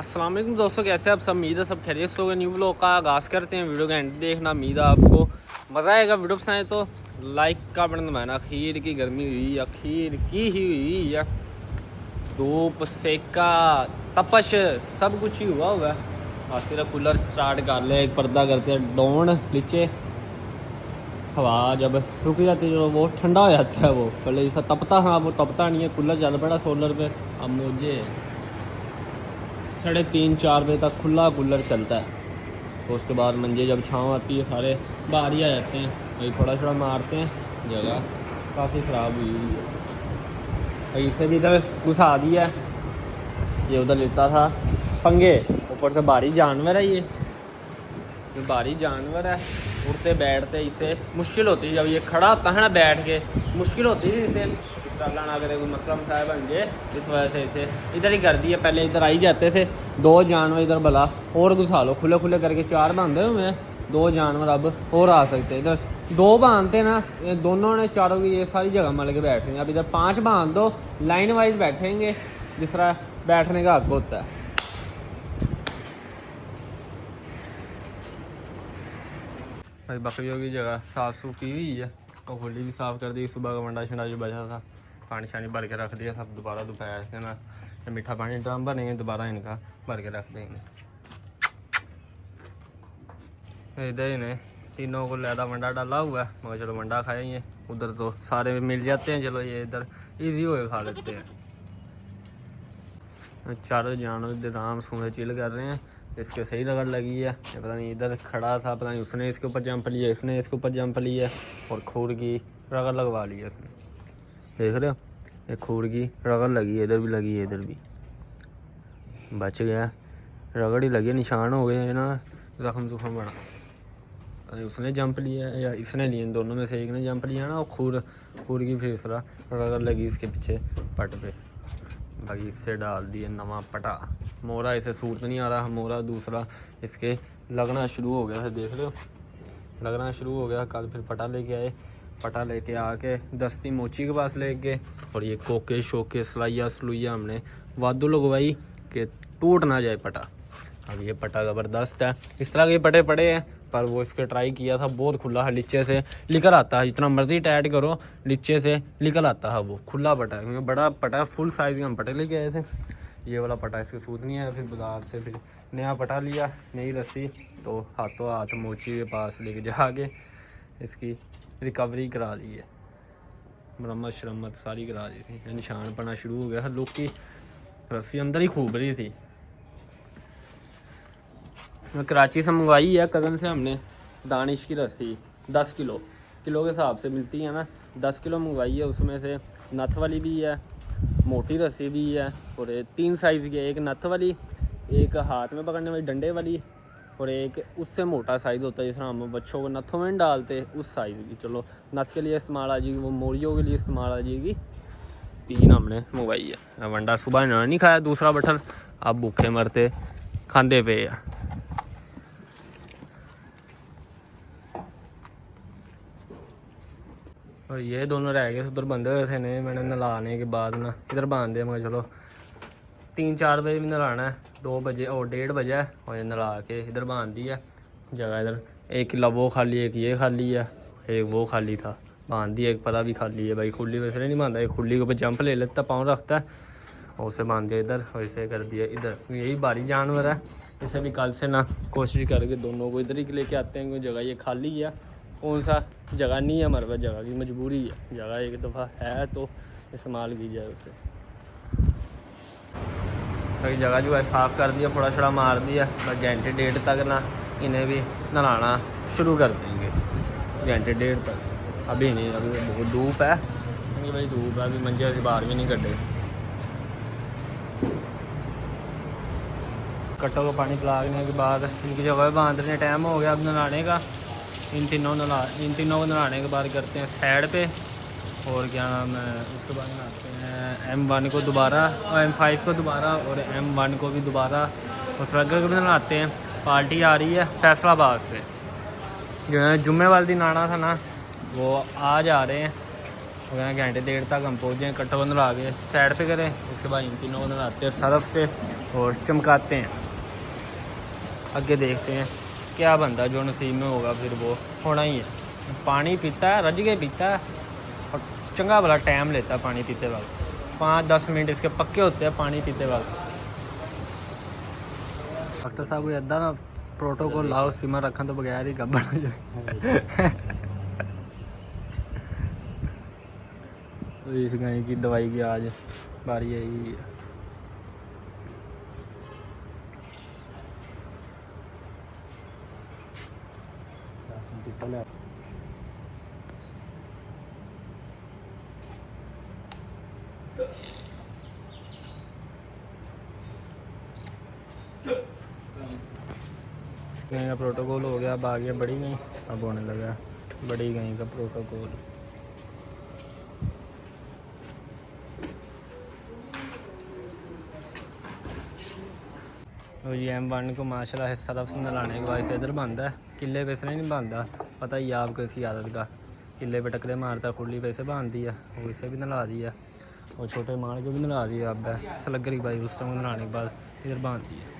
अस्सलाम वालेकुम दोस्तों, कैसे आप सब? उम्मीद है सब खैरियत से होगा। न्यू ब्लॉग का आगाज़ करते हैं। वीडियो का एंड देखना, उम्मीद है आपको मज़ा आएगा। वीडियो पसंद आए तो लाइक का बटन दबाना। खीर की गर्मी हुई या खीर की ही हुई या धूप सेका तपश सब कुछ ही हुआ है। आखिर कूलर स्टार्ट कर ले, एक पर्दा करते हैं डाउन नीचे। हवा जब रुक जाती है वो ठंडा हो जाता है। वो पहले जैसा तपता, हाँ वो तपता नहीं है। कूलर चल पड़ा सोलर पे। अब मुझे 3:30-4 बजे तक खुला कूलर चलता है। तो उसके बाद मंजे जब छाँव आती है सारे बाहर ही आ जाते हैं। वही थोड़ा थोड़ा मारते हैं। जगह काफ़ी ख़राब हुई है। वही इसे भी इधर घुसा दिया है। ये उधर लेता था पंगे। ऊपर से बाहरी जानवर है। ये बाहरी जानवर है। उठते बैठते इसे मुश्किल होती है। जब ये खड़ा होता है ना बैठ के, मुश्किल होती है इसे। अल्लाह ना करे कोई मसला मसाइल बन जाए, इस वजह से इसे इधर ही कर दिया। पहले इधर आई जाते थे 2 जानवर इधर भला और घुसा लो। खुले खुले करके 4 बांधे हुए हैं। 2 जानवर अब और आ सकते हैं। इधर 2 बांधते ना, ये दोनों ने चारों की ये सारी जगह मल के बैठेंगे। अब इधर 5 बांध दो, लाइन वाइज बैठेंगे जिस तरह बैठने का हक होता है। भाई बकरियों की जगह साफ़ सूफ की हुई है और होली भी साफ़ कर दी। सुबह का वंडा शंडा जो बचा था पानी शानी भर के रख दिया। सब दोबारा दोपहर के ना मीठा पानी ड्रम भरेंगे, दोबारा इनका भर के रख देंगे। इधर ही ने तीनों को ज़्यादा वंडा डाला हुआ है, मगर चलो वंडा खाएंगे। उधर तो सारे मिल जाते हैं, चलो ये इधर ईजी हो खा लेते हैं। चारों जानवर इधर आराम से चिल कर रहे हैं। इसके सही रगड़ लगी है। ये पता नहीं इधर खड़ा था, पता नहीं उसने इसके ऊपर जंप लिया, इसने इसके ऊपर जंप लिया और खूर की रगड़ लगवा ली है इसने। देख रहे हो, ये खूर की रगड़ लगी है। इधर भी लगी है, इधर भी बच गया। रगड़ ही लगी, निशान हो गए ना, जख्म जुख्म बना। उसने जंप लिया या इसने लिया, इन दोनों में से एक ने जंप लिया ना। और खूर की फिर इस तरह रगड़ लगी इसके पीछे पट पे। भाई इससे डाल दिए नवा पटा। मोरा इसे सूट नहीं आ रहा। मोरा दूसरा इसके लगना शुरू हो गया है, देख रहे हो लगना शुरू हो गया। कल फिर पटा लेके आए। पटा लेके आके दस्ती मोची के पास ले गए और ये कोके शोके सलाइया सलुइया हमने वादू लगवाई कि टूट ना जाए पटा। अब ये पटा ज़बरदस्त है। इस तरह के पटे पड़े हैं पर वो इसके ट्राई किया था, बहुत खुला है। नीचे से निकल आता है, जितना मर्जी टाइट करो नीचे से निकल आता है। वो खुला पटा है क्योंकि बड़ा पटा है। फुल साइज़ के हम पटे लेके आए थे। ये वाला पटा इसके सूट नहीं है। फिर बाज़ार से फिर नया पटा लिया, नई रस्सी। तो हाथों हाथ मोची के पास लेके जाके इसकी रिकवरी करा ली है। मरम्मत शरम्मत सारी करा दी थी। निशान पड़ना शुरू हो गया है। लोग की रस्सी अंदर ही खूब रही थी। कराची से मंगवाई है कज़न से हमने दानिश की रस्सी। 10 किलो के हिसाब से मिलती है ना। 10 किलो मंगवाई है। उसमें से नथ वाली भी है, मोटी रस्सी भी है और 3 साइज़ की है। एक नथ वाली, एक हाथ में पकड़ने वाली डंडे वाली और एक उससे मोटा साइज़ होता है जिस तरह हम बच्चों को नथों में डालते उस साइज़ की। चलो नथ के लिए इस्तेमाल आ जाएगी, वो मोरियों के लिए इस्तेमाल आ जाएगी। 3 हमने मंगवाई है। वंडा सुबह इन्होंने नहीं खाया दूसरा बटन, अब भूखे मरते खाते पे है। और ये दोनों रह गए उधर बंधे हुए थे ने। मैंने नहलाने के बाद ना इधर बांध दिया। मगर चलो 3-4 बजे भी नहलाना है। 2 बजे और 1:30 बजे है और ये नहला के इधर बांध दिया जगह। इधर 1 किलो वो खाली, एक ये खाली है, एक वो खाली था बांध दिया। एक पता भी खाली है। भाई खुली वैसे नहीं बांधा, एक खुली के ऊपर जंप ले लेता, पाँव रखता है और उसे बांध दिया इधर। वैसे कर दिया इधर। यही भारी जानवर है। इसे भी कल से ना कोशिश करके दोनों को इधर ही लेके आते हैं क्योंकि जगह ये खाली है। कौन सा जगह नहीं है हमारे पास, जगह की मजबूरी है। जगह एक दफ़ा है तो इस्तेमाल की जाए उसे। बाकी जगह जो है साफ़ कर दिया, थोड़ा थोड़ा मार दिया। बस 1:30 तक ना इन्हें भी नहलाना शुरू कर देंगे। 1:30 तक अभी नहीं, अभी बहुत धूप है क्योंकि भाई धूप है। अभी मंजे से बाहर भी नहीं कटे। कट्टों को पानी पिलाने के बाद इनकी जगह बांधने टाइम हो गया अब नहलाने का। इन तीनों को नहलाने के बाद करते हैं साइड पे। और क्या नाम है, उसके बाद नहाते हैं M1 को दोबारा और M5 को दोबारा और M1 को भी दोबारा। और फ्रगर को भी नहाते हैं। पार्टी आ रही है फैसलाबाद से, जो है जुम्मे वाले दिन आना था ना, वो आज आ रहे हैं। हो गया घंटे डेढ़ तक हम पहुँच जाएँ, कट्टा बंद ला के साइड पे करें, उसके बाद इन तीनों को नहलाते हैं सरफ से और चमकाते हैं। आगे देखते हैं क्या बनता है, जो नसीब में होगा फिर वो होना ही है। पानी पीता है, रज के पीता है और चंगा भला टाइम लेता है पानी पीते वक्त, 5-10 मिनट इसके पक्के होते हैं पानी पीते वक्त। डॉक्टर साहब को अद्धा ना प्रोटोकॉल लाओ, सीमा रखन तो बगैर ही गब्बन हो जाए। तो इस गाय की दवाई की आज बारी आई है। गाय का प्रोटोकॉल हो गया, अब आ गया बड़ी गई, अब होने लगा बड़ी गाय का प्रोटोकॉल। और ये M1 को माशाल्लाह सरफ से नहलाने के बाद से इधर बांधा है, किले पे से नहीं बांधा, पता ही आपको इसकी आदत का, किले पे टकरे मारता, खुली पे से बांध दिया, और इसे भी नहला दिया, और छोटे माल को भी नहला दिया। अब सलगर की भाई उस टाइम नहलाने के बाद इधर बांध दिया।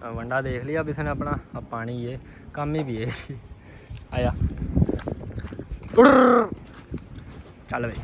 वंडा देख लिया अब इसने अपना, अब पानी ये काम ही भी है। आया चल भाई,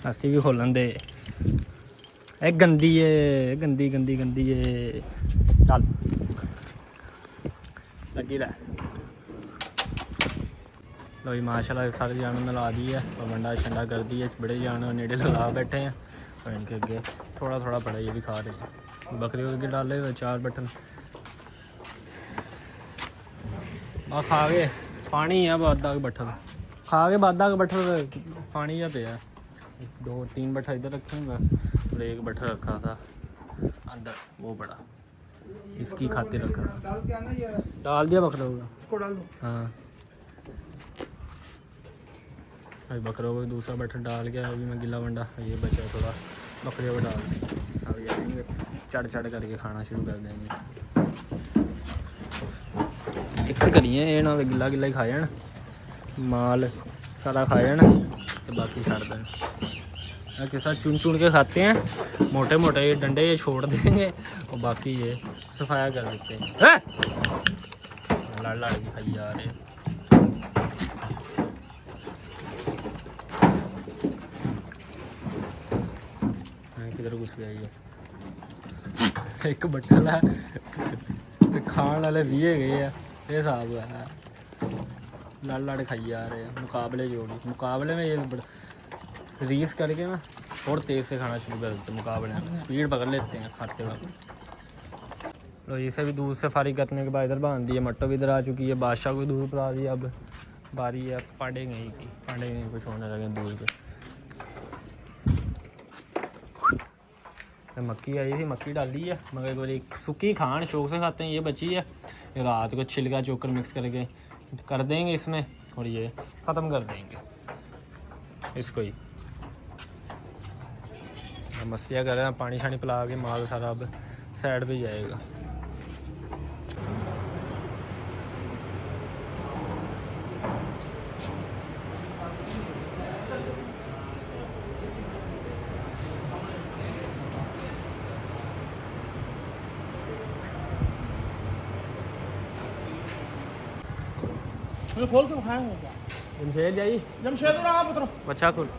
अस्सी भी खोलन दे, ए गंदी है, गंदी गंदी गंदी है, चल लगी रहा। लो जी माशाल्लाह सारे जानवर नला दी है और वंडा शंडा कर दी है, बड़े जानवर नेड़े लगा बैठे हैं और इनके अगे थोड़ा थोड़ा पड़ा, ये भी खा रहे हैं। बकरियों के डाले हुए 4 बटन आ खा गए, पानी है बादा के बट्ठल, खा के बादा के बट्ठल पानी या पे 2-3 बट्ठा इधर रखे होंगे और 1 बट्ठा रखा था अंदर, वो बड़ा इसकी खाते रखा, डाल दिया बकरों को, हाँ अभी बकरों को दूसरा बट्ठा डाल गया, अभी मैं गिला वंडा ये बचा थोड़ा बकरियों को डाल दें, अभी आएंगे चढ़ चढ़ करके खाना शुरू कर देंगे। मिक्स करिए ये ना गिला गिला ही खा जान, माल सारा खा जान तो बाकी छड़ दें। किस चुन चुन के खाते हैं, मोटे मोटे ये डंडे ये छोड़ देंगे और बाकी ये सफाया कर देते हैं। लड़ लड़ के खाई जा रहे, किधर घुस गया ये, एक बट्ठल है तो खाने वाले 20 गए हैं, ये हिसाब है, लड़ लड़ खाई जा रहे हैं। मुकाबले जोड़ी, मुकाबले में ये रीस करके ना और तेज़ से खाना शुरू कर देते हैं, मुकाबले में स्पीड पकड़ लेते हैं खाते वक्त। तो इसे भी दूध से फारिग करने के बाद इधर बांध दिया, मट्टो भी इधर आ चुकी है, बादशाह को दूध पिला दिया। अब बारी है पांडे गई की, पांडे गई को छोड़ने लगे दूध पे। मक्की आई थी, मक्की डाली है मगर एक बार सूखी खान शौक से खाते हैं, ये बची है, रात को छिलका चोकर मिक्स करके कर देंगे इसमें और ये ख़त्म कर देंगे इसको ही। मस्तियाँ कर रहे हैं, पानी शानी पिला के माल सारा अब साइड पे जाएगा। खोल के खाएंगे क्या? जमशेद जाइए, जमशेद आप उतरो बच्चा खोल।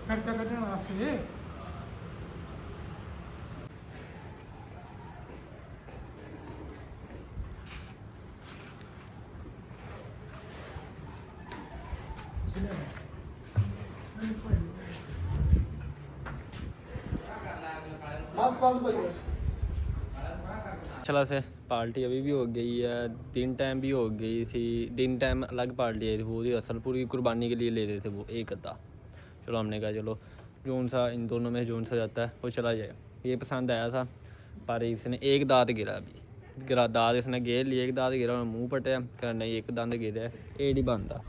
खर्चा करने वास्ते बस बस भाई बस। चला से पार्टी अभी भी हो गई है, दिन टाइम भी हो गई थी। दिन टाइम अलग पार्टी आई थी, वो भी असलपुर की कुर्बानी के लिए ले रहे थे वो एक अद्धा। चलो हमने कहा चलो जोन सा इन दोनों में जोन सा जाता है वो चला जाए। ये पसंद आया था पर इसने एक दांत गिरा, अभी गिरा दांत इसने घेर लिया, एक दांत गिरा मुँह पटिया, कह नहीं एक दांत गिरा है ये नहीं बनता।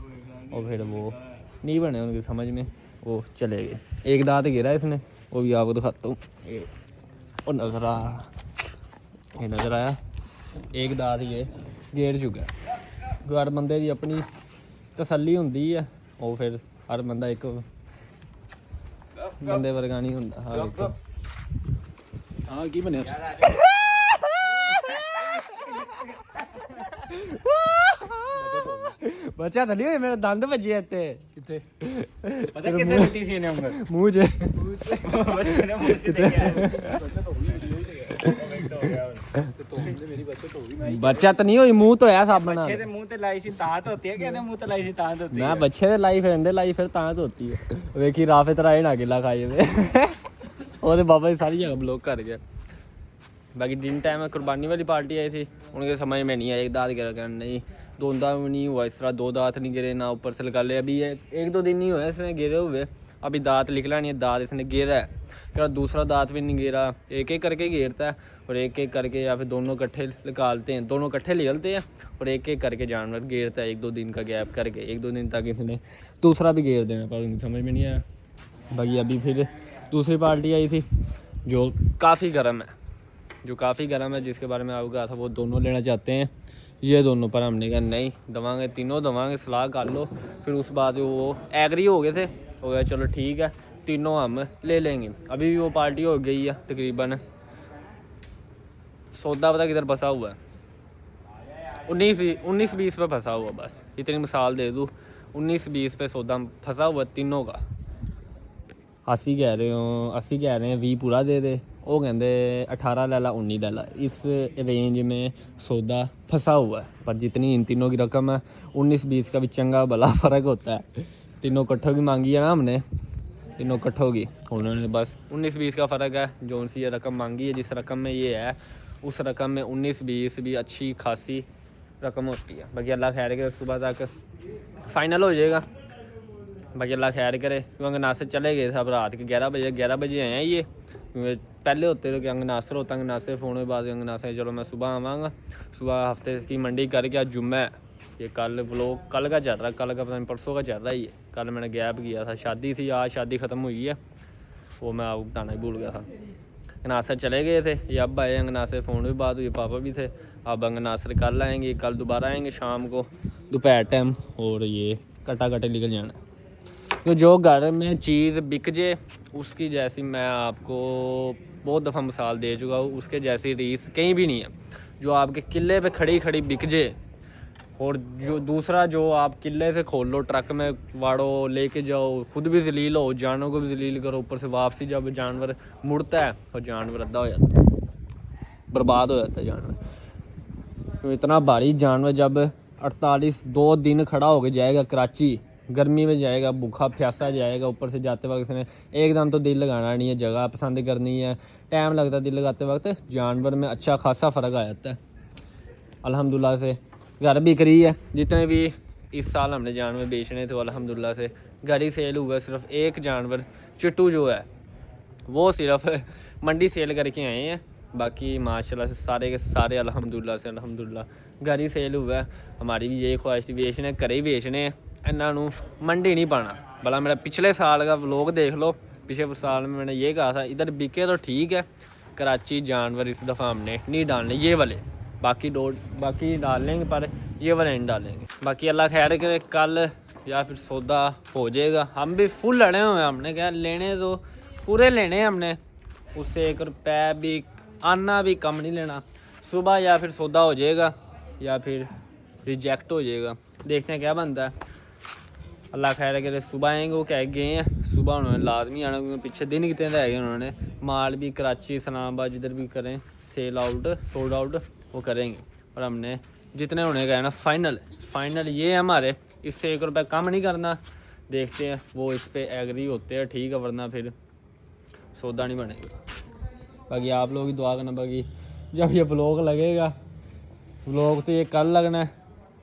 और फिर वो नहीं बने उनकी समझ में, वो चले गए। एक दांत गिरा इसने, वो भी आपको दिखाता हूँ। और नज़र आ ये नज़र आया, एक दांत ये गेर चुका है। हर बंदे की अपनी तसल्ली होंदी है, और फिर हर बंदा एक बंदे वर्गा नहीं होंदा। हाँ देखो हाँ की बने बच्चा तो नहीं होया, मेरे दंद बजे इत्ते कितने पता कितने लट्टी सी ने उंगल मुंह च बच्चे ने मुंह से देखा मेरी बचत होगी मैं बच्चा तो नहीं होई, मुंह तो है साबन बच्चे नाल। दे मुंह ते लाई सी दांत होती है, कहते मुंह ते लाई सी दांत होती है। मैं बच्चे दे लाई फिर इंदे लाई फिर तां तो होती है। वेखी राफे तराए ना गिला खाई वे ओदे बाबा जी सारी जगह ब्लॉक कर गया। बाकी दिन टाइम में कुर्बानी वाली पार्टी आई थी, उनके समझ में नहीं आया, एक दांत गिरा कर नहीं, दो दांत भी नहीं हुआ इस तरह, दो दांत नहीं गिरे ना ऊपर से लगा ले। अभी ये एक दो दिन नहीं हुआ इसने गिरे हुए, अभी दांत निकला नहीं है, दांत इसने गिरा है। फिर दूसरा दांत भी नहीं गिरा, एक एक करके गिरता है और एक एक करके या फिर दोनों इकट्ठे निकालते हैं, दोनों इकट्ठे निकलते हैं और एक एक करके जानवर गिरता है। एक दो दिन का गैप करके, एक दो दिन तक इसने दूसरा भी गिर देना, पर उनकी समझ में नहीं आया। बाकी अभी फिर दूसरी पार्टी आई थी जो काफ़ी गर्म है, जो काफ़ी गर्म है, जिसके बारे में आपको कहा था वो दोनों लेना चाहते हैं। ये दोनों पर हमने कहा नहीं दवांगे, तीनों दवांगे, सलाह कर लो। फिर उस बाद वो एग्री हो गए थे, हो गया चलो ठीक है तीनों हम ले लेंगे। अभी भी वो पार्टी हो गई है तकरीबन। सौदा पता किधर फंसा हुआ है, 19-20 पे फंसा हुआ, बस इतनी मिसाल दे दूँ, 19-20 पे सौदा फंसा हुआ तीनों का। 80 कह रहे हो, 80 कह रहे हैं, 20 पूरा दे दे, वो कहते 18 ले ला 19 ले ला। इस रेंज में सौदा फंसा हुआ है। पर जितनी इन तीनों की रकम है 19-20 का भी चंगा भला फ़र्क होता है। तीनों इकट्ठों की मांगी है ना हमने, तीनों इकट्ठों की, उन्होंने बस 19-20 का फ़र्क है। जो उनसे ये रकम मांगी है, जिस रकम में ये है उस रकम में 19-20 भी अच्छी खासी रकम होती है। बाकी अल्लाह खैर करे सुबह तक फ़ाइनल हो जाएगा। बाकी अल्लाह खैर करे, क्योंकि अंगनासर चले गए थे अब रात के 11 बजे आए हैं ये, क्योंकि पहले होते थे कि अंगनासर होता, अंगनासर फ़ोन के बाद अंगनासर चलो मैं सुबह आवाँगा, सुबह हफ्ते की मंडी करके। आज जुम्मा है, ये कल व्लॉग कल का चल रहा है, कल का पता नहीं परसों का चल रहा है। ये कल मैंने गैप किया था, शादी थी, आज शादी ख़त्म हुई है, वो मैं आपको बताना ही भूल गया था। अंगनासर चले गए थे, ये अब आए अंगनासर, फ़ोन भी बात हुई, पापा भी थे। अब अंगनासर कल आएंगे, कल दोबारा आएंगे शाम को दोपहर टाइम, और ये कटा कटे निकल जाना। तो जो घर में चीज़ बिक जे उसकी जैसी, मैं आपको बहुत दफ़ा मिसाल दे चुका हूँ, उसके जैसी रीस कहीं भी नहीं है। जो आपके किले पे खड़ी खड़ी बिक जे, और जो दूसरा जो आप किले से खोल लो, ट्रक में वाड़ो, लेके जाओ, खुद भी जलील हो, जानवर को भी जलील करो, ऊपर से वापसी जब जानवर मुड़ता है और जानवर अद्धा हो जाता है, बर्बाद हो जाता है जानवर। तो इतना भारी जानवर जब 2 दिन खड़ा होके जाएगा कराची, गर्मी में जाएगा, भूखा प्यासा जाएगा, ऊपर से जाते वक्त इसने एकदम तो दिल लगाना नहीं है, जगह पसंद करनी है, टाइम लगता है दिल लगाते वक्त, जानवर में अच्छा खासा फ़र्क आ जाता है। अल्हम्दुलिल्लाह से घर बिक रही है, जितने भी इस साल हमने जानवर बेचने थे अल्हम्दुलिल्लाह से घर ही सेल हुआ। सिर्फ एक जानवर चिट्टू जो है वो सिर्फ मंडी सेल करके आए हैं, बाकी माशाल्लाह से सारे के सारे अल्हम्दुलिल्लाह से अल्हम्दुलिल्लाह घर ही सेल हुआ है। हमारी भी यही ख्वाहिश थी बेचने, घर ही बेचने, इन्हों मंडी नहीं पाना। भला मेरा पिछले साल का व्लॉग देख लो, पिछले साल में मैंने ये कहा था इधर बिके तो ठीक है, कराची जानवर इस दफ़ा हमने नहीं डालने ये वाले, बाकी डाल लेंगे पर ये वाले नहीं डालेंगे। बाकी अल्लाह खैर करे कल या फिर सौदा हो जाएगा। हम भी फुल लड़े हुए हैं, हमने क्या लेने तो पूरे लेने हैं हमने, उससे 1 रुपया भी आना भी कम नहीं लेना। सुबह या फिर सौदा हो जाएगा या फिर रिजेक्ट हो जाएगा, देखते हैं क्या बनता है। अल्लाह खैर करे सुबह आएंगे, वो कह गए हैं सुबह उन्होंने लाजमी आना क्योंकि पीछे दिन कितने रह गए उन्होंने। माल भी कराची इस्लामाबाद जिधर भी करें सेल आउट सोल्ड आउट वो करेंगे। और हमने जितने होने गए ना फाइनल ये है हमारे, इससे 1 रुपये कम नहीं करना। देखते हैं वो इस पर एग्री होते हैं ठीक है, वरना फिर सौदा नहीं बनेगा। बाकी आप लोग ही दुआ करना। बाकी जब ये ब्लॉग लगेगा, ब्लॉग तो ये कल लगना है,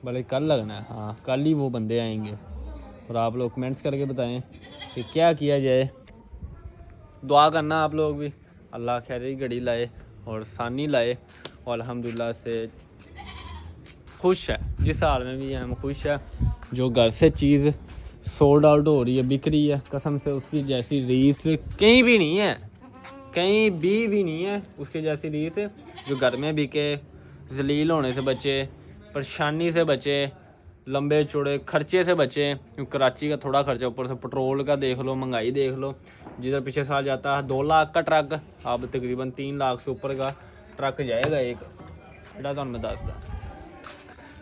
भले कल लगना है, हाँ कल ही वो बंदे आएंगे। और आप लोग कमेंट्स करके बताएं कि क्या किया जाए। दुआ करना आप लोग भी, अल्लाह खैर घड़ी लाए और सानी लाए। और अल्हम्दुलिल्लाह से खुश है, जिस हाल में भी हम खुश है। जो घर से चीज़ सोल्ड आउट हो रही है, बिक रही है, कसम से उसकी जैसी रीस कहीं भी नहीं है, कहीं भी नहीं है उसके जैसी रीस। जो घर में बिके, जलील होने से बचे, परेशानी से बचे, लंबे चौड़े खर्चे से बचे। क्योंकि कराची का थोड़ा खर्चा, ऊपर से पेट्रोल का देख लो, महंगाई देख लो। जिधर पिछले साल जाता है 2 लाख का ट्रक, अब तकरीबन 3 लाख से ऊपर का ट्रक जाएगा एक। बड़ा तो मैं दसदा।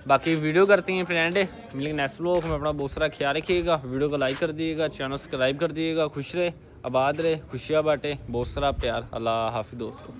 बाकी वीडियो करती हैं फ्रेंड, मिलेंगे नेक्स्ट व्लॉग में। अपना बहुत सारा ख्याल रखिएगा, वीडियो को लाइक कर दिएगा, चैनल सब्सक्राइब कर दिएगा। खुश रहे, आबाद रहे, खुशियाँ बांटे, बहुत सारा प्यार। अल्लाह हाफिज़ दोस्तों।